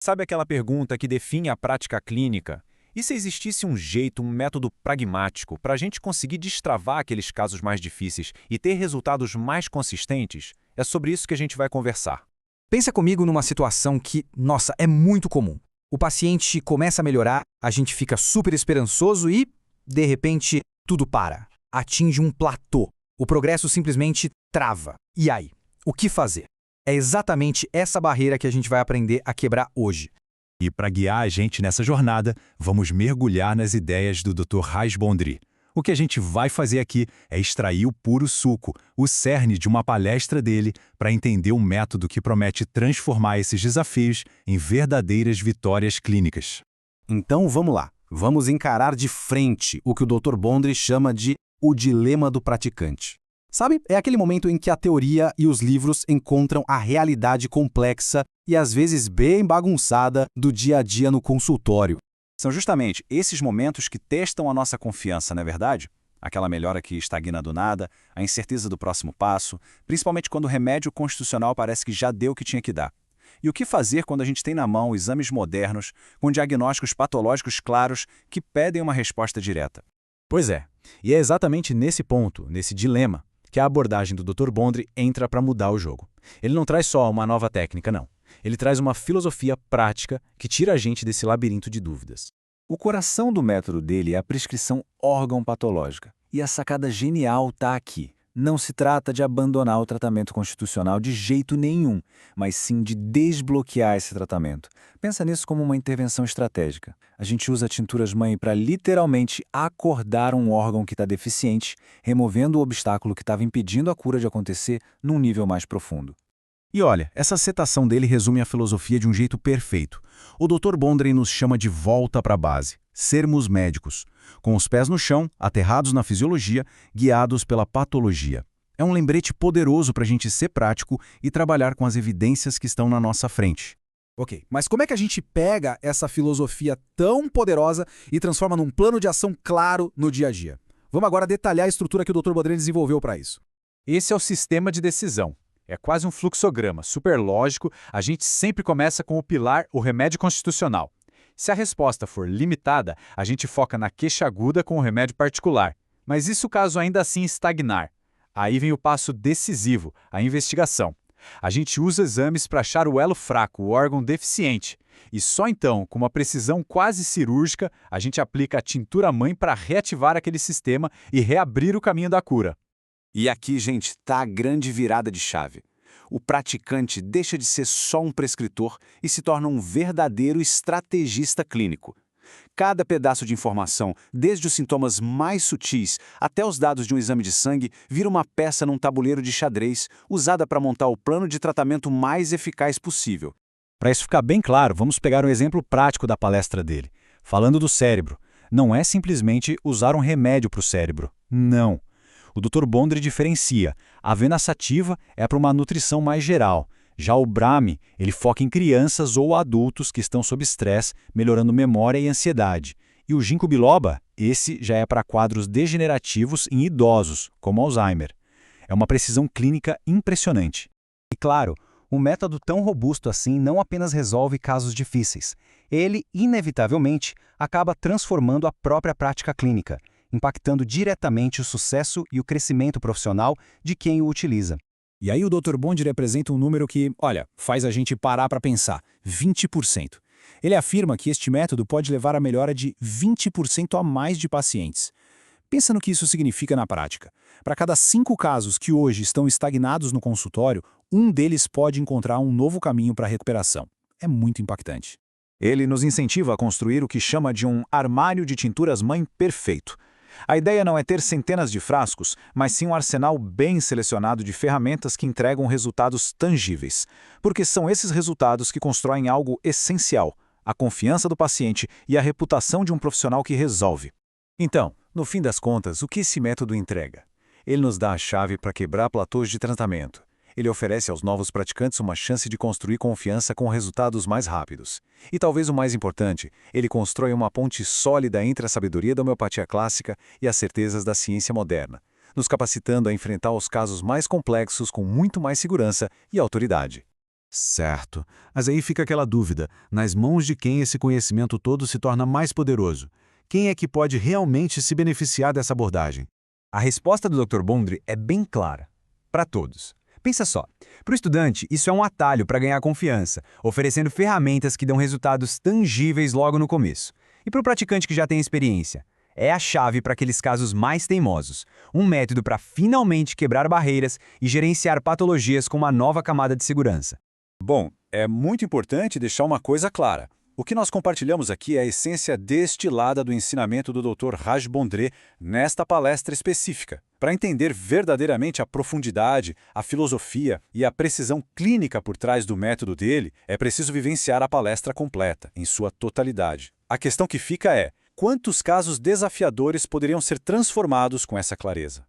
Sabe aquela pergunta que define a prática clínica? E se existisse um jeito, um método pragmático para a gente conseguir destravar aqueles casos mais difíceis e ter resultados mais consistentes? É sobre isso que a gente vai conversar. Pensa comigo numa situação que, nossa, é muito comum. O paciente começa a melhorar, a gente fica super esperançoso e, de repente, tudo para. Atinge um platô. O progresso simplesmente trava. E aí? O que fazer? É exatamente essa barreira que a gente vai aprender a quebrar hoje. E para guiar a gente nessa jornada, vamos mergulhar nas ideias do Dr. Raj Bondri. O que a gente vai fazer aqui é extrair o puro suco, o cerne de uma palestra dele, para entender um método que promete transformar esses desafios em verdadeiras vitórias clínicas. Então vamos lá. Vamos encarar de frente o que o Dr. Bondri chama de o dilema do praticante. Sabe, é aquele momento em que a teoria e os livros encontram a realidade complexa e às vezes bem bagunçada do dia a dia no consultório. São justamente esses momentos que testam a nossa confiança, não é verdade? Aquela melhora que estagna do nada, a incerteza do próximo passo, principalmente quando o remédio constitucional parece que já deu o que tinha que dar. E o que fazer quando a gente tem na mão exames modernos, com diagnósticos patológicos claros que pedem uma resposta direta? Pois é, e é exatamente nesse ponto, nesse dilema, que a abordagem do Dr. Bondri entra para mudar o jogo. Ele não traz só uma nova técnica, não. Ele traz uma filosofia prática que tira a gente desse labirinto de dúvidas. O coração do método dele é a prescrição órgão-patológica. E a sacada genial está aqui. Não se trata de abandonar o tratamento constitucional de jeito nenhum, mas sim de desbloquear esse tratamento. Pensa nisso como uma intervenção estratégica. A gente usa tinturas-mãe para literalmente acordar um órgão que está deficiente, removendo o obstáculo que estava impedindo a cura de acontecer num nível mais profundo. E olha, essa citação dele resume a filosofia de um jeito perfeito. O Dr. Bondri nos chama de volta para a base, sermos médicos, com os pés no chão, aterrados na fisiologia, guiados pela patologia. É um lembrete poderoso para a gente ser prático e trabalhar com as evidências que estão na nossa frente. Ok, mas como é que a gente pega essa filosofia tão poderosa e transforma num plano de ação claro no dia a dia? Vamos agora detalhar a estrutura que o Dr. Bondri desenvolveu para isso. Esse é o sistema de decisão. É quase um fluxograma, super lógico. A gente sempre começa com o pilar, o remédio constitucional. Se a resposta for limitada, a gente foca na queixa aguda com o remédio particular. Mas isso caso ainda assim estagnar. Aí vem o passo decisivo, a investigação. A gente usa exames para achar o elo fraco, o órgão deficiente. E só então, com uma precisão quase cirúrgica, a gente aplica a tintura-mãe para reativar aquele sistema e reabrir o caminho da cura. E aqui, gente, está a grande virada de chave. O praticante deixa de ser só um prescritor e se torna um verdadeiro estrategista clínico. Cada pedaço de informação, desde os sintomas mais sutis até os dados de um exame de sangue, vira uma peça num tabuleiro de xadrez usada para montar o plano de tratamento mais eficaz possível. Para isso ficar bem claro, vamos pegar um exemplo prático da palestra dele. Falando do cérebro, não é simplesmente usar um remédio para o cérebro. Não. O Dr. Bondri diferencia. A vena sativa é para uma nutrição mais geral. Já o Brahmi, ele foca em crianças ou adultos que estão sob estresse, melhorando memória e ansiedade. E o ginkgo biloba, esse já é para quadros degenerativos em idosos, como Alzheimer. É uma precisão clínica impressionante. E claro, um método tão robusto assim não apenas resolve casos difíceis. Ele, inevitavelmente, acaba transformando a própria prática clínica, impactando diretamente o sucesso e o crescimento profissional de quem o utiliza. E aí o Dr. Bondri apresenta um número que, olha, faz a gente parar para pensar, 20%. Ele afirma que este método pode levar à melhora de 20% a mais de pacientes. Pensa no que isso significa na prática. Para cada 5 casos que hoje estão estagnados no consultório, um deles pode encontrar um novo caminho para a recuperação. É muito impactante. Ele nos incentiva a construir o que chama de um armário de tinturas-mãe perfeito. A ideia não é ter centenas de frascos, mas sim um arsenal bem selecionado de ferramentas que entregam resultados tangíveis. Porque são esses resultados que constroem algo essencial, a confiança do paciente e a reputação de um profissional que resolve. Então, no fim das contas, o que esse método entrega? Ele nos dá a chave para quebrar platôs de tratamento. Ele oferece aos novos praticantes uma chance de construir confiança com resultados mais rápidos. E talvez o mais importante, ele constrói uma ponte sólida entre a sabedoria da homeopatia clássica e as certezas da ciência moderna, nos capacitando a enfrentar os casos mais complexos com muito mais segurança e autoridade. Certo. Mas aí fica aquela dúvida: nas mãos de quem esse conhecimento todo se torna mais poderoso? Quem é que pode realmente se beneficiar dessa abordagem? A resposta do Dr. Bondry é bem clara. Para todos. Pensa só, para o estudante, isso é um atalho para ganhar confiança, oferecendo ferramentas que dão resultados tangíveis logo no começo. E para o praticante que já tem experiência, é a chave para aqueles casos mais teimosos, um método para finalmente quebrar barreiras e gerenciar patologias com uma nova camada de segurança. Bom, é muito importante deixar uma coisa clara. O que nós compartilhamos aqui é a essência destilada do ensinamento do Dr. Raj Bondry nesta palestra específica. Para entender verdadeiramente a profundidade, a filosofia e a precisão clínica por trás do método dele, é preciso vivenciar a palestra completa, em sua totalidade. A questão que fica é: quantos casos desafiadores poderiam ser transformados com essa clareza?